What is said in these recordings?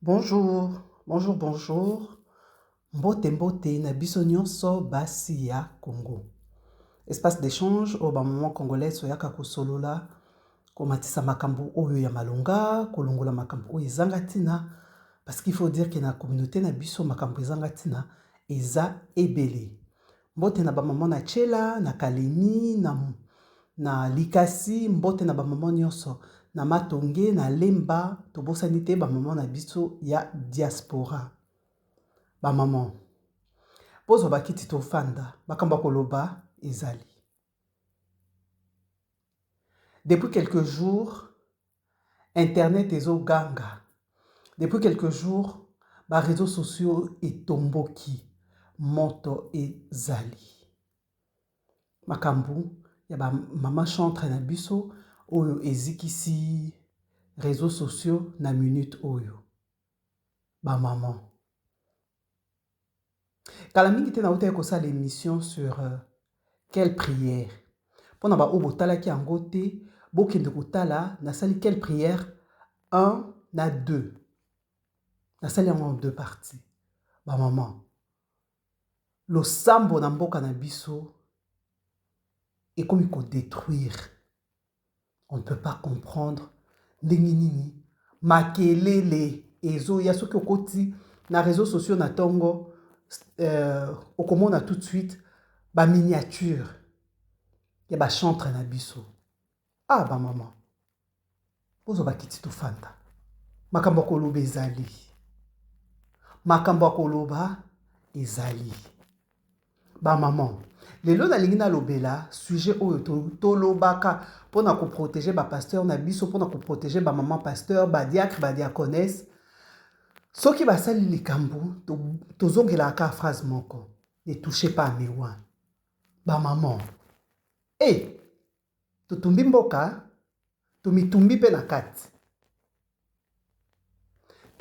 Bonjour, bonjour, bonjour. Mbote mbote na biso nyonso basi ya Congo. Espace d'échange au moment congolais soyaka kosolola komatisa makambo oyo ya malonga, kolongola makambo oyo ezanga tina parce qu'il faut dire que na communauté na biso makambo ezanga tina eza ebele. Mbote na ba maman na Chela, na Kalemi, na Likasi, mbote na ba maman nyonso na Matonge, na Lemba, tobosani te ba maman na biso ya diaspora. Ba maman. Pozo bakiti tofanda, bakamba koloba ezali. Depuis quelques jours, Internet ezo ganga. Depuis quelques jours, ba réseaux sociaux etomboki, moto ezali. Makambu, ya ba maman chantre na biso, oyo ezikisi réseaux sociaux na minute oyo. Ba maman. Kala mingi te na uta ekosa l'émission sur quelle prière. Pona ba obo tala ki yango te, bokende kotala na sali quelle prière 1 na 2. Na sali yango en 2 parties. Ba maman. Lo sambo na mboka na biso ekomi ko détruire. On ne peut pas comprendre ndenge nini makelele ezo ya soki okoti na réseaux sociaux na tongo okomona tout de suite ba miniature ya ba chantre na biso. Ah ba maman. Pozo bakiti tofanda. Makambo koloba ezali. Makambo koloba ezali. Ba maman. Lelo na lingi na lobela sujet oyo tolobaka pona ko protéger ba pasteur na biso, pona ko protéger ba maman pasteur, ba diacre, ba diaconesse. Soki basali likambo tozongela ka phrase moko. Ne touchez pas à mes oins. Ba maman. Eh, totumbi mboka, tomitumbi pe na kati.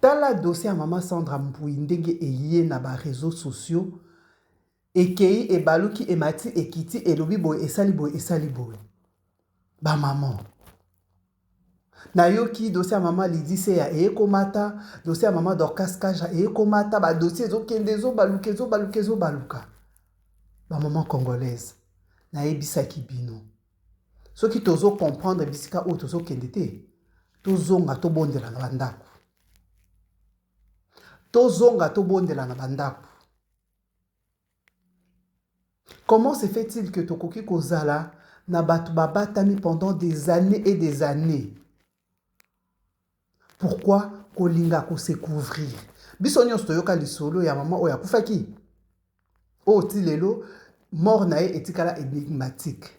Tala dossier à maman Sandra Mpouy ndenge eye na ba réseaux sociaux. Ekei ebaluki emati ekiti elobi boy esali boy esali boy. Ba maman. Na yoki dossier à maman Lydie Seya ekomata, dossier à maman Dorcas Kaja ekomata, ba dossier ezokende zo baluka. Ba maman congolaise. Na ebisaki bino. Soki tozo comprendre bisika o tozo kende te, tozonga to bondela na bandako. Tozonga to bondela na bandako. Comment se fait-il que tokoki kozala na batu babatami pendant des années et des années? Pourquoi kolinga ko se couvrir? Biso nyonso toyoka lisolo ya maman oya kufaki. O ti lelo mort na ye etikala énigmatique.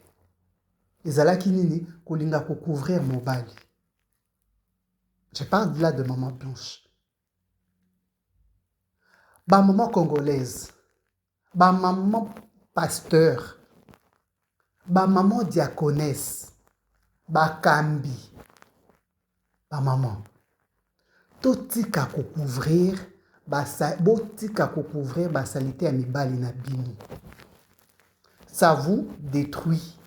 Ezalaki nini kolinga ko couvrir mobali. Je parle là de maman Blanche. Ba maman congolaise. Ba maman pasteur. Ba maman diaconesse. Ba kambi. Ba maman. Totika ko couvrir botika ko couvrir ba salité ya mibali na bino. Ça vous détruit.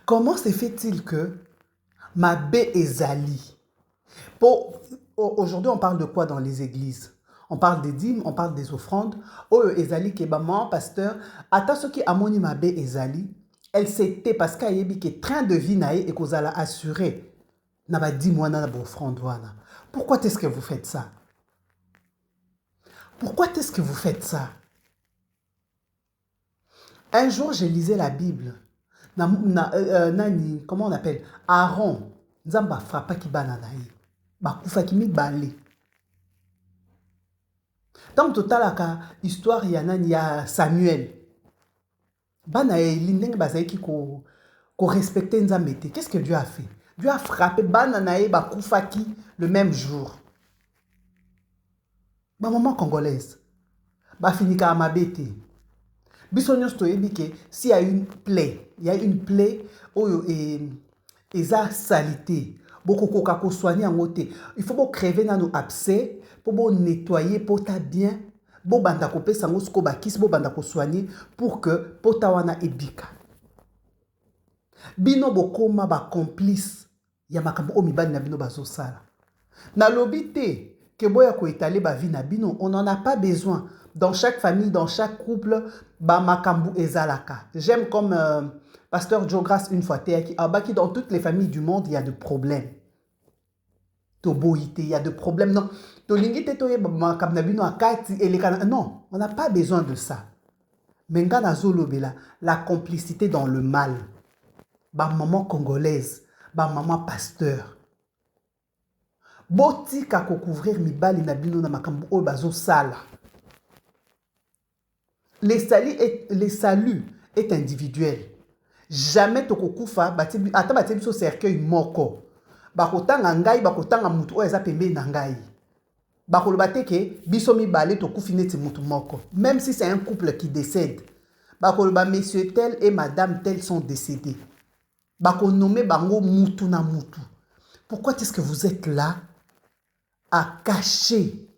Comment se fait-il que Mabe ezali? Aujourd'hui, on parle de quoi dans les églises? On parle des dîmes, on parle des offrandes. Oyo ezali ke ba maman pasteur, ata soki amoni Mabe ezali, elle s'était parce qu'ayebi ke train de vie nae et kozala assuré. Na ba dîme wana na ba offrande wana. Pourquoi est-ce que vous faites ça? Pourquoi est-ce que vous faites ça? Un jour, je lisais la Bible. Nani, comment on appelle? Aaron. Nzamba frappa ki bana na ye. Bakufa ki mibale. Tant totalaka histoire ya nani ya Samuel. Bana ye lindenge bazaki ko respecter Nzambe te. Qu'est-ce que Dieu a fait? Dieu a frappé bana na ye bakufa ki le même jour. Ba maman congolaise. Ba finika amabete. Biso nyonso toyebi ke s'il y a une plaie, il y a une plaie oyo eza salité. Boko koka ko soigner yango te. Il faut bo crever na no abcès pour bo nettoyer pota bien, bo banda ko pesa ngo sko ba kisi bo banda ko soigner pour que pota wana ebika. Bino bokoma ba complice ya makambo o mibali na bino bazosala. Na lobité, que boya ko étaler ba vie na bino, on n'en a pas besoin. Dans chaque famille, dans chaque couple, ba makambu ezalaka. J'aime comme pasteur Joe Grace une fois, dans toutes les familles du monde, il y a des problèmes. Il y a des problèmes. Non, non, on n'a pas besoin de ça. Mais la complicité dans le mal. Ba maman congolaise, ba maman pasteur. Boti ka ko couvrir mibali na bino na makambu o bazo sala. Les saluts est individuel. Jamais to kokufa ata bati biso cercueil moko. Bakotanga ngai bakotanga mutu o eza pembe na ngai. Bakoloba te ke biso mibale to kufi neti mutu moko. Même si c'est un couple qui décède. Bakoloba monsieur tel et madame tel sont décédés. Bakonomé bango mutu na mutu. Pourquoi est-ce que vous êtes là à cacher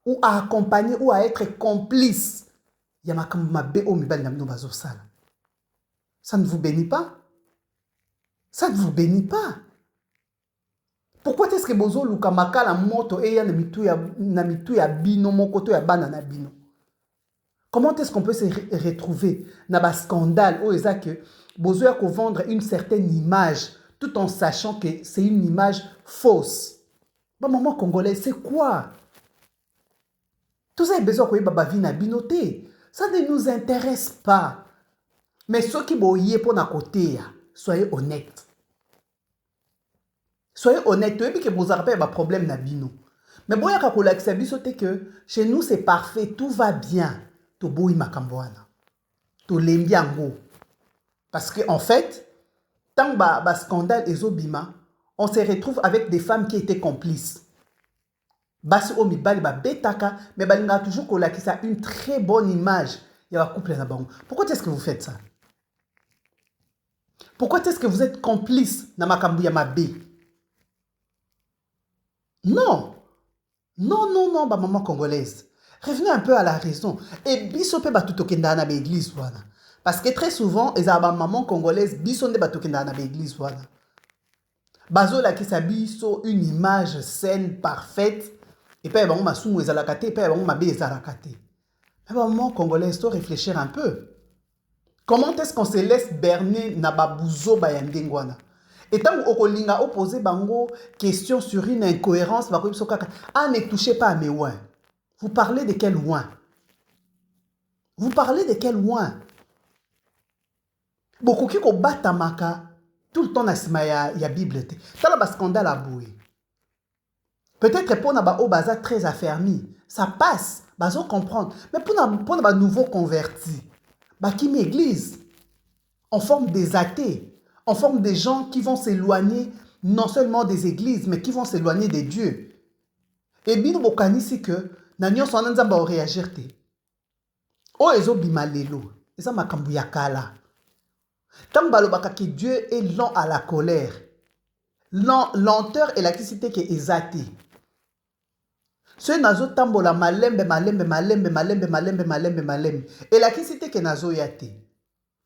ou à accompagner ou à être complice? Ça ne vous bénit pas. Ça ne vous bénit pas. Pourquoi est-ce que bozo luka makala moto e ya na mitu ya bino moko to ya bana na bino? Comment est-ce qu'on peut se retrouver dans un scandale où ils ont que besoin de vendre une certaine image tout en sachant que c'est une image fausse? Bah maman congolais, c'est quoi? Tout ça est besoin de baba vie na binoté. Ça ne nous intéresse pas. Mais ceux qui boyent pour na côté, soyez honnêtes. Soyez honnêtes. Et puis que vous avez un problème na bino. Mais boya kakola que chez nous c'est parfait, tout va bien. To boyi makambwana. To lembiango. Parce que en fait, tant ba scandale ezobima, on se retrouve avec des femmes qui étaient complices. Basi o mibali ba betaka, mais balinga toujours kola qui a une très bonne image. Il y a un couple na bango. Pourquoi est-ce que vous faites ça? Pourquoi est-ce que vous êtes complice na makambu ya mabe? Non. Non, non, non, ba maman congolaise. Revenez un peu à la raison. Et biso pe batuto kenda na l'église wana. Parce que très souvent, les maman congolaise biso nde batuto kenda na l'église wana. Bazo la kisa biso une image saine, parfaite. Et puis bango masumu ezalaka te, et puis bango mabe ezalaka te. Mais maman congolaise, faut réfléchir un peu. Comment est-ce qu'on se laisse berner na babuzo bayandeng wana? Et tant que okolinga opposer bango question sur une incohérence, bako biso kaka, ah ne touchez pas à mes ouins. Vous parlez de quel ouin? Vous parlez de quel ouin? Beaucoup qui ko batamaka tout le temps na sima ya Bible te. Tala ba scandale aboué. Peut-être pour na ba o baza très affermi, ça passe, bazo comprendre. Mais pour na ba nouveau converti, ba kimi église, on forme des athées, on forme des gens qui vont s'éloigner non seulement des églises, mais qui vont s'éloigner des dieux. Et bino bokani c'est que na nyonso na nzamba o réagir te. O ezo bimalelo, eza makambu ya kala. Tant balobaka que Dieu est lent à la colère. Lenteur et l'activité qui est exatée. Ce nazo tambola malembe. Et l'activité qui nazo yate.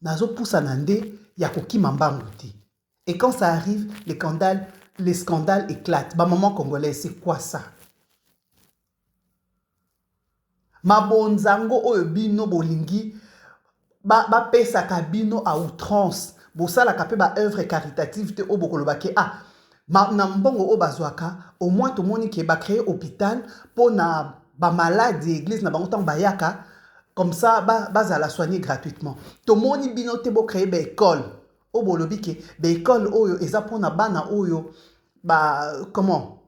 Nazo poussa nande yakoki mambanguti. Et quand ça arrive, les scandales éclatent. Ba maman congolais, c'est quoi ça? Mabonzango oyo bino bolingi ba pesa kabino à outrance. Bosala kapé ba œuvre caritative te obokolobake na mbongo o bazwaka au moins tout moni ki ba créer hôpital pour na ba malade église na bango tant bayaka comme ça bazala soigner gratuitement. To moni bino te bo créer ba école obolobike ba école oyo eza pour na bana oyo comment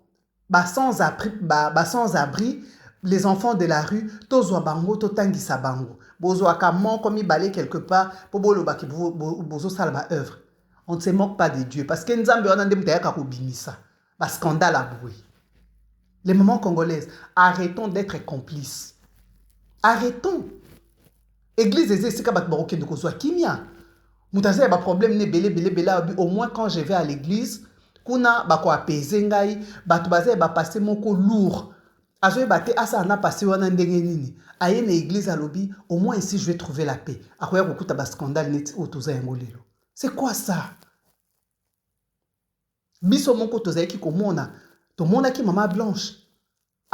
sans abri les enfants de la rue, tozwa bango, totangisa bango. Bozo akamon comme balé quelque part, pour boloba ki bozo salba œuvre. On ne se moque pas de Dieu. Parce que Nzambe on a des mtaya kakobimisa. Ba scandale à bruit. Les mamans congolaises, arrêtons d'être complices. Arrêtons. Église ezé sika bat baroke de kozwa kimia. Mutaze ba problème ne belé au moins quand je vais à l'église, kuna bako apaiser ngai, batu baze ba passer moko lourd. Azoye bate asa na passé wana ndenge nini aye na église à lobby au moins ici je vais trouver la paix akoya kokuta ba scandale net otoza yango lelo. C'est quoi ça? Biso moko tozaki komona Tout le monde a qui maman blanche.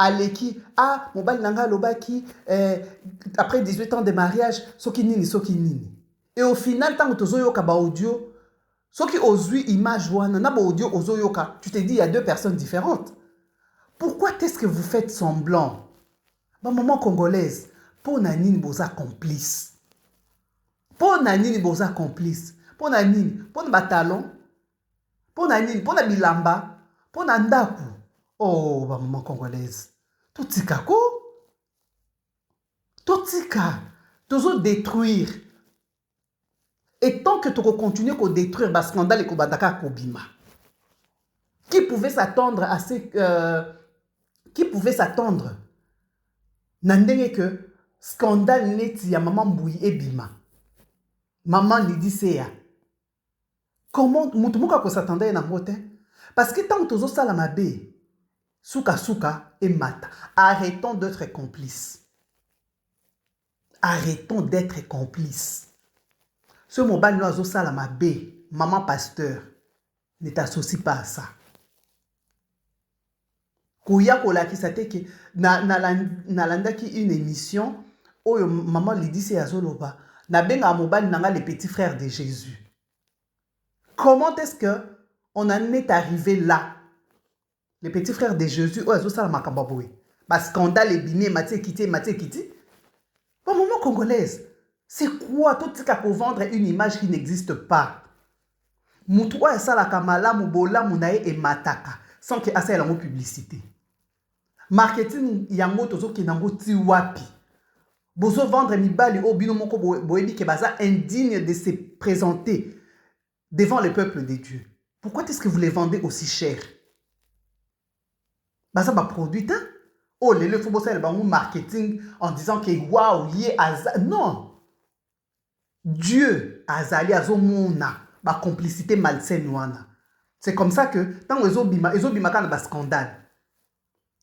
Aleki, ah, mon bal nanga lobaki, après 18 ans de mariage, soki nini. Et au final, tant que tu as ba audio, soki ozui image wana, na ba audio ozoyoka, tu te dis, il y a deux personnes différentes. Pourquoi est-ce que vous faites semblant? Ba maman congolaise, pour nani boza complice. Pour nani boza complice. Pour nani, pour na talon, pour nani, pour na bilamba, pour na ndaku. Oh, ba maman congolaise. Totika ko? Totika. Toujours détruire. Et tant que tu continues à détruire, le scandale est bandaka kobima. Qui pouvait s'attendre à ce qui pouvait s'attendre? Nandenge que scandale neti ya maman Mbouyi et bima. Maman Lidi Seya. Comment mutumoka ko s'attendait na ngote? Parce que tant que tu as la bé. Souka souka et mata. Arrêtons d'être complices. Arrêtons d'être complices. Ce mobile nous a ça la mabé, maman pasteur, ne t'associe pas à ça. Kouya kola ki sate ki na landa ki une émission où maman lui dit c'est azoloba na benga mobile nanga les petits frères de Jésus. Comment est-ce que on en est arrivé là? Les petits frères de Jésus, oh, ça la makababoué. Parce scandale est bimé, maté kiti. Bon, maman congolaise, c'est quoi tout ce qu'on vendre une image qui n'existe pas? Moutoua ça la kamala, moubola, mounae et mataka, sans que asa la publicité. Marketing yango tozo ki nango ti wapi. Bozo vendre mibali au bino moko boebi ke baza indigne de se présenter devant le peuple de Dieu. Pourquoi est-ce que vous les vendez aussi cher? Bah ça va produire hein? Oh le faut bosser le marketing en disant que waouh yé aza non. Dieu azali azomona ba complicité malsaine wana. C'est comme ça que tant ezobima kana ba scandale.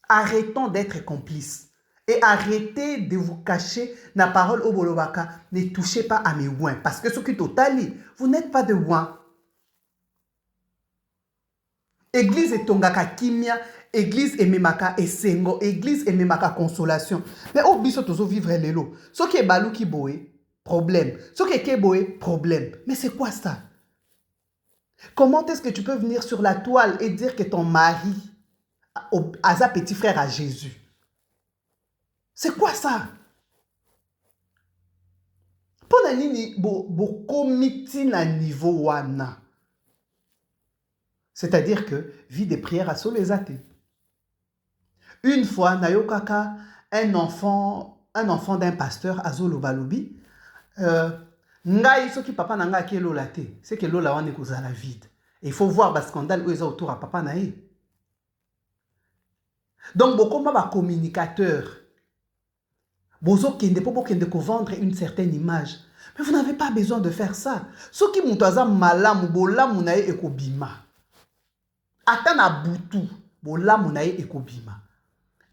Arrêtons d'être complices et arrêtez de vous cacher la parole au bolobaka. Ne touchez pas à mes ouins parce que ce qui totali, vous n'êtes pas de ouins. Église et tongaka kimia, église et memaka esengo, église et memaka consolation. Mais au biso tozo vivre lelo. Ce qui est balou qui boé, problème. Ce qui est keboé, problème. Mais c'est quoi ça? Comment est-ce que tu peux venir sur la toile et dire que ton mari a sa petit frère à Jésus? C'est quoi ça? Pour la ligne, bo comité na niveau wana. C'est-à-dire que vie des prières à sous les athées. Une fois, Nayokaka, un enfant d'un pasteur, Azolo Balobi, Ngai, ce qui papa n'a qui lola te, c'est que lola wane koza la vide. Et il faut voir le scandale où ils ont autour à papa naï. Donc, beaucoup de communicateurs, bozo kende po kende ko vendre une certaine image. Mais vous n'avez pas besoin de faire ça. Ce qui mutaza malamu bolamu nae ekobima. Atana butu bolamu nae ekobima.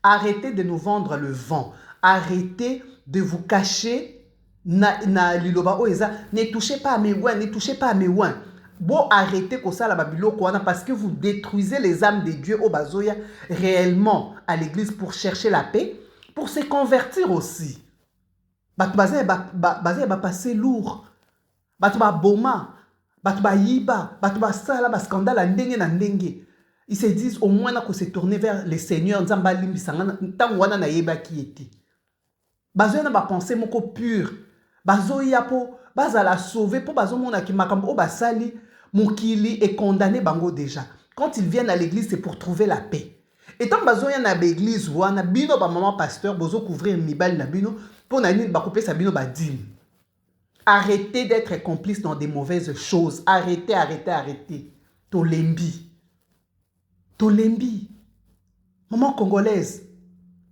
Arrêtez de nous vendre le vent. Arrêtez de vous cacher na liloba oeza. Ne touchez pas à mes ouins, ne touchez pas à mes ouins. Bon, arrêtez comme ça la Babylone parce que vous détruisez les âmes de Dieu au Bazoya réellement à l'église pour chercher la paix, pour se convertir aussi. Bazé va passer lourd. Batu ba boma, batu ba yiba, batu ba sala ba scandale à ndenge na ndenge. Ils se disent au moins qu'on s'est tourné vers le Seigneur nzamba limbi sangana tant wana na yeba ki ete. Bazoya na ba pensée moko pure. Bazoya po bazala sauver pour bazomona ki makambo o basali mukili est condamné bango déjà. Quand ils viennent à l'église c'est pour trouver la paix. Et tant bazoya na l'église wana bino ba maman pasteur bozo couvrir mibali na bino pour na nini ba couper sa bino ba dîme. Arrêtez d'être complice dans des mauvaises choses. Arrêtez. Tolembi. Maman congolaise.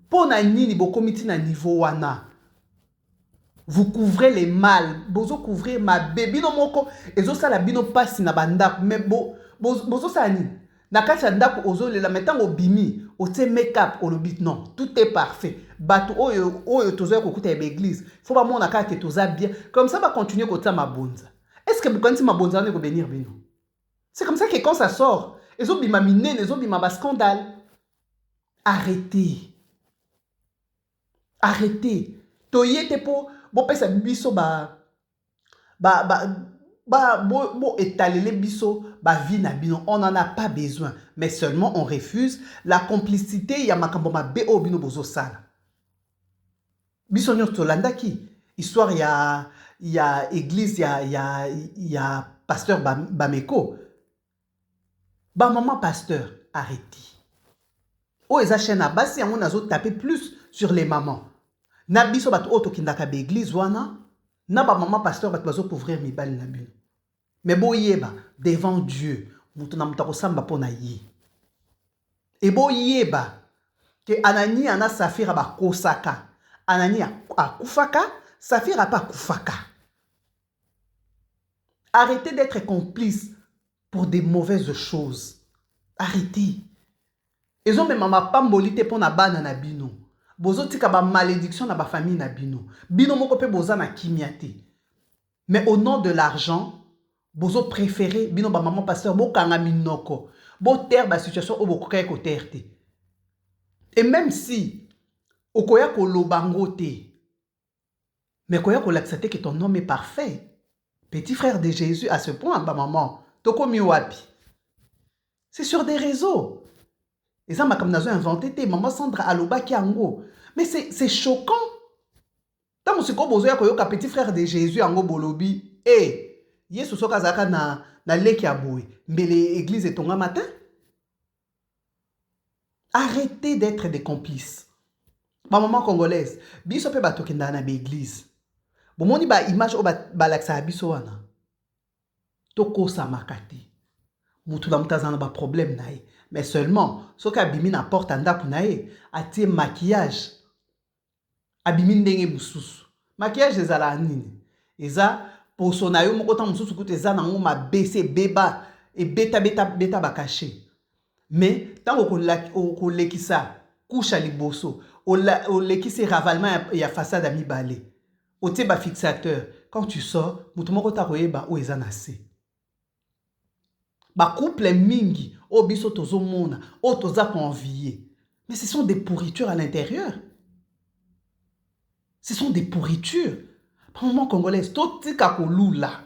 Pour na nini bo komiti na niveau wana. Vous couvrez les mâles. Bozo couvrir ma bébé no moko. Ezo sala bino passe na banda. Mais bozo sani. Na kati ndako ozo le la mettant au bimi. O te make-up au lobit. Non. Tout est parfait. Bato oyo tozo ko kuta l'église. Faut pas mona kati toza bien. Comme ça va continuer kota mabonza. Est-ce que vous connaissez mabonza ne ko bénir bino? C'est comme ça que quand ça sort. Ezo bima minene, ezo bima ba scandale. Arrêtez. Arrêtez. Toyete po pesa biso étaler biso vie na bino. On n'en a pas besoin, mais seulement on refuse la complicité ya makambo mabe o bino bozo sala. Biso nyo tolandaki histoire ya église ya pasteur Bameko. Maman pasteur, arrêtez. Oh, eza chaîne basi yango nazo taper plus sur les mamans. Na biso bato oto kindaka be église wana, na ba maman pasteur bato bazo couvrir mibali na bino. Mais boyeba devant Dieu, mutu na mutu akosamba pona ye. Et boyeba que Anani ana Safira ba kosaka. Anani a kufaka, Safira pas kufaka. Arrêtez d'être complice pour des mauvaises choses. Arrêtez. Ils ont même ma pambolité pour na bana na bino. Bozo tika ba malédiction na ba famille na bino. Bino moko pe boza na kimiate. Mais au nom de l'argent, bozo préféré bino ba maman pasteur bo kanga minoko. Bo terre ba situation o bo koka ko terre. Et même si okoya ko lobango te, mais koya ko l'accepter que ton homme est parfait. Petit frère de Jésus à ce point, ba maman, toko mi wapi. C'est sur des réseaux. Et ça m'a comme nazo inventé te maman Sandra aloba ki ango. Mais c'est choquant. Tant que ko bozo ya koyoka petit frère de Jésus ango bolobi, Yesu soka zaka na leki aboui. Mais l'église est tonga matin. Arrêtez d'être des complices. Ma maman congolaise, biso pe bato kenda na l'église. Bon moni ba image o ba laksa biso wana. Toko sa makati. Mutu na mutazana ba problème nae. Mais seulement, soka bimi na porte ndaku nae, atie maquillage. Abimi ndenge mususu. Maquillage ezala nini? Eza poso na yo moko ta mususu kutu eza na ngoma bese beba et beta bakaché. Mais tant qu'on lekisa couche à liboso, on lekisa ravalement ya façade à mi balé. O te ba fixateur. Quand tu sors, mutu moko ta koyeba o eza na se. Ba couple mingi, o biso tozo mona, o toza convier. Mais ce sont des pourritures à l'intérieur. Ce sont des pourritures. Par moment congolais, to tika ko lula.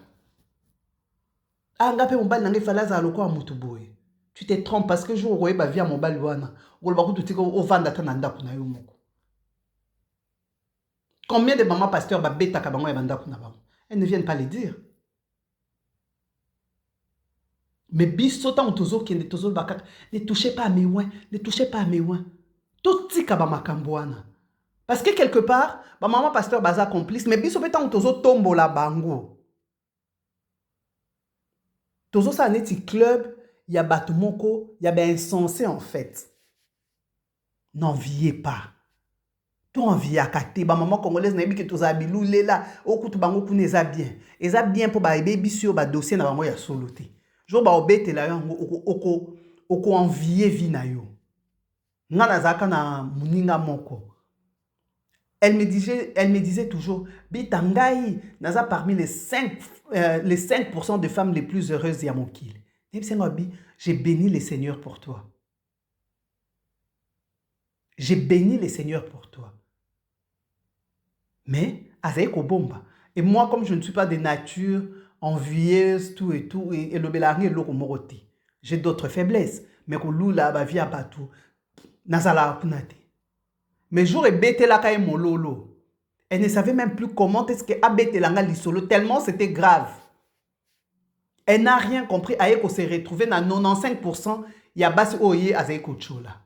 Anga pe mobali nanga falaza aloko a mutu boye. Tu te trompes parce que je vois ba via mobile wana. Combien de mamans pasteurs ba beta kabango ya banda kuna bango? Elles ne viennent pas les dire. Mais biso ta tozo kende tozo bakaka, ne touchez pas à mes oins, ne touchez pas à mes oins. Tout tika ba makambo wana. Parce que quelque part, ba maman pasteur baza complice, mais biso beta tozo tombo la bango. Tozo sa neti club. Il y a Batumoko, il y a bien insensé en fait. N'enviez pas. Toi enviez à kate, ba maman congolaise n'a que tous abilou lela, au coup bango pour neza bien. Eza bien pour ba baby sur ba dossier na bango ya soloté. Jo ba obete la yo oko envier vi na yo. Ngana zaka na muninga moko. Elle me disait toujours, Bitangai, naza parmi les 5% de femmes les plus heureuses ya mokili. J'ai béni les seigneurs pour toi. J'ai béni les seigneurs pour toi. Mais, Azaïko Bomba. Et moi, comme je ne suis pas de nature envieuse, tout, et le belangé, l'eau moroti. J'ai d'autres faiblesses. Mais que l'oula, ba via batou, nazala punate. Mais j'aurais bêté la kaye mon lolo. Elle ne savait même plus comment est-ce qu'elle a bêté la solo, tellement c'était grave. Elle n'a rien compris. Aïeko s'est retrouvée dans 95%. Il y a basi oye azaïko chola.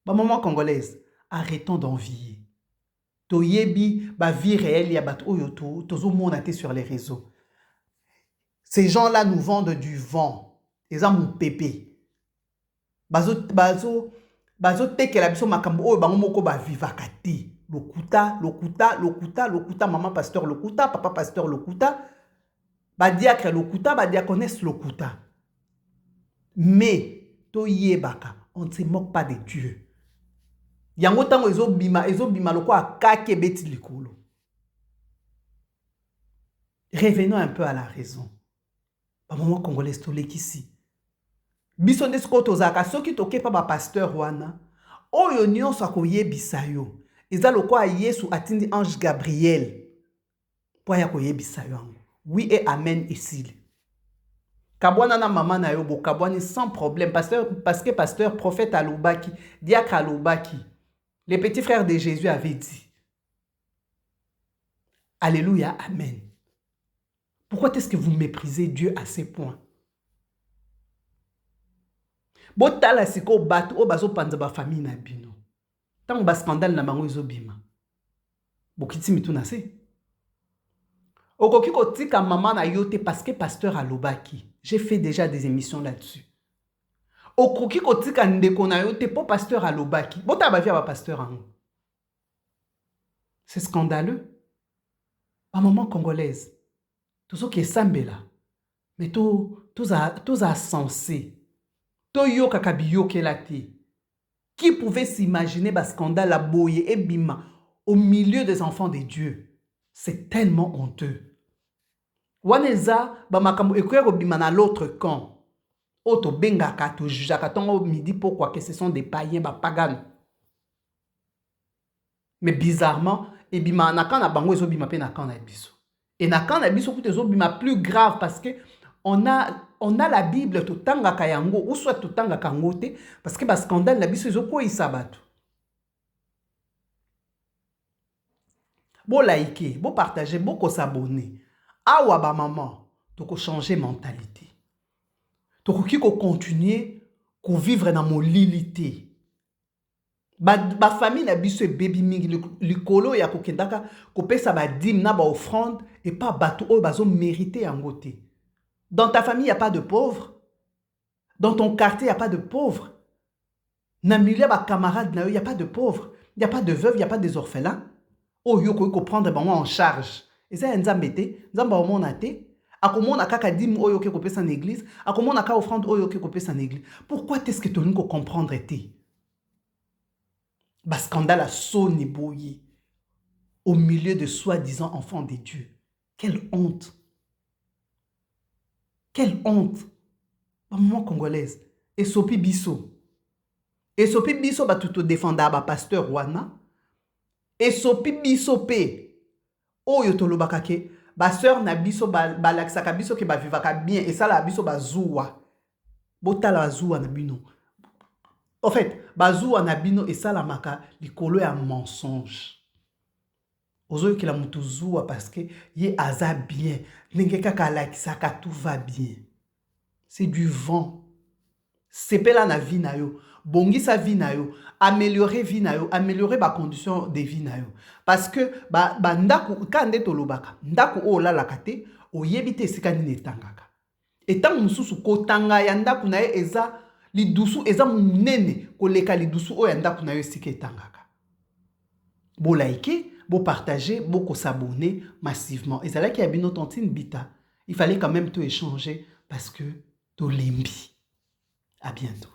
Ba maman congolaise, arrêtons d'envier. Toyebi, ba vie réelle, ya bat oyo tozo monate sur les réseaux. Ces gens-là nous vendent du vent. Ils ont mon pépé. Bazo teke la biso makambo oyo bango moko ba vivakati. Lokuta, maman pasteur lokuta, papa pasteur lokuta. Ba diacre lokuta, ba diaconesse lokuta. Mais, toyebaka, on ne se moque pas de Dieu. Yango tango ezo bima loko akake beti likolo. Revenons un peu à la raison. Ba maman congolaise to lekisi. Biso ndesko tozaka soki toke pa ba pasteur wana. oyo nyonso akoyebisa yo eza lokola Yesu atindi ange Gabriel po ya koyebisa yo yango. Oui et amen esili. Kabwana na mama na yo bo kabwani sans problème parce que pasteur prophète alobaki, diacre alobaki. Les petits frères de Jésus avaient dit. Alléluia, amen. Pourquoi est-ce que vous méprisez Dieu à ce point? Botala siko batu o bazo panza ba famille na bino. Tant ba scandale na bango ezobima. Bokiti mituna se. Okoki kotika maman na yote parce que pasteur alobaki. J'ai fait déjà des émissions là-dessus. Okoki kotika ndeko na yote po pasteur alobaki. Bota ba via ba pasteur ango. C'est scandaleux. Ma maman congolaise. Tout ce qui est sambela. Mais tout a sensé. Toyo kakabiyo kelati. Qui pouvait s'imaginer ba scandale à boye et bima au milieu des enfants de Dieu? C'est tellement honteux. Waneza ba makambo ekwero bima na l'autre camp. Oto benga kato jujaka tongo midi pourquoi que ce sont des païens ba paganes. Mais bizarrement, et bima na kan na bango ezo bima pe na kan na biso. Et na kan na biso kuté ezo bima plus grave parce que on a la Bible tout tanga kayango ou soit tout tanga kangote parce que ba scandale la biso ezo ko isabatu. Bo liker, bo partager, bo ko s'abonner. Awa ba maman, toko changer mentalité. Toko ki ko continuer ko vivre dans mon lilité. Ba famille na biso e baby mingi likolo ya ko kendaka ko pesa ba dîme na ba offrande et pas bato o bazo mériter yangote. Dans ta famille, il n'y a pas de pauvres. Dans ton quartier, il n'y a pas de pauvres. Dans le milieu, camarades, il n'y a pas de pauvres. Il n'y a pas de veuves, il n'y a pas des orphelins. Oh, il faut prendre en charge. Et ça, c'est un zambété. Zamba nate. A comment on a kaka dim oyo ke kopesa en église. A comment on a ka offrande oyo ke kopesa en église. Pourquoi est-ce que tu ne comprendre été? Bas scandale à Sony Boyi. Au milieu de soi-disant enfants de Dieu. Quelle honte. Quelle honte! Maman congolaise. Et sopi biso. Et sopi biso ba tout défenda ba pasteur wana. Et sopi biso pe. Oyo tolobaka ke ba sœur na biso ba laksaka biso ke ba vivaka bien et ça la biso ba zuwa. Botala zuwa na bino. En fait, ba zuwa na bino et ça la maka likolo ya mensonge. Ozo ki la mutu zuwa parce que ye aza bien. Nenge kaka lakisaka tout va bien. C'est du vent. C'est pas la vie na yo. Bongi sa vie na yo. Améliorer vie na yo. Améliorer ba condition de vie na yo. Parce que ba ndaku kande tolobaka. Ndaku o la lakate o yebite sikani netangaka. Et tant mususu ko tanga ya ndaku na ye eza lidusu eza munene ko leka lidusu o ya ndaku na yo sike tangaka. Bo like, bo partager, bo s'abonner massivement. Et c'est là qu'il y a une tontine bita. Il fallait quand même tout échanger parce que to lembi. À bientôt.